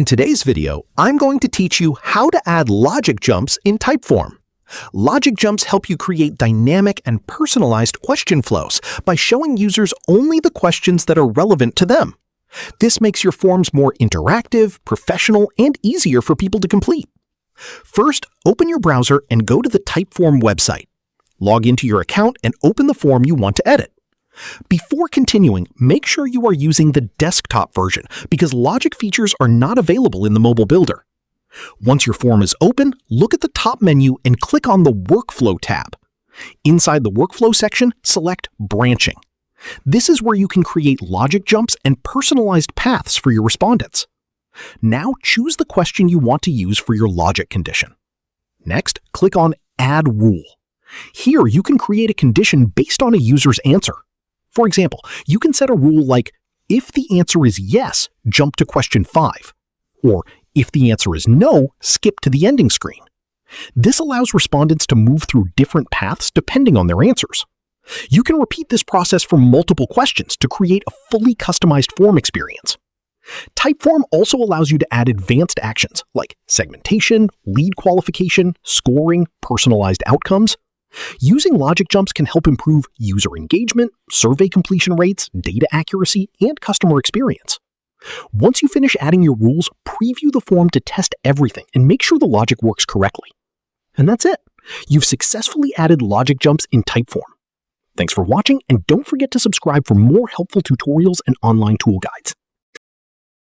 In today's video, I'm going to teach you how to add logic jumps in Typeform. Logic jumps help you create dynamic and personalized question flows by showing users only the questions that are relevant to them. This makes your forms more interactive, professional, and easier for people to complete. First, open your browser and go to the Typeform website. Log into your account and open the form you want to edit. Before continuing, make sure you are using the desktop version because logic features are not available in the mobile builder. Once your form is open, look at the top menu and click on the Workflow tab. Inside the Workflow section, select Branching. This is where you can create logic jumps and personalized paths for your respondents. Now choose the question you want to use for your logic condition. Next, click on Add Rule. Here, you can create a condition based on a user's answer. For example, you can set a rule like, if the answer is yes, jump to question 5, or if the answer is no, skip to the ending screen. This allows respondents to move through different paths depending on their answers. You can repeat this process for multiple questions to create a fully customized form experience. Typeform also allows you to add advanced actions like segmentation, lead qualification, scoring, personalized outcomes. Using logic jumps can help improve user engagement, survey completion rates, data accuracy, and customer experience. Once you finish adding your rules, preview the form to test everything and make sure the logic works correctly. And that's it. You've successfully added logic jumps in Typeform. Thanks for watching, and don't forget to subscribe for more helpful tutorials and online tool guides.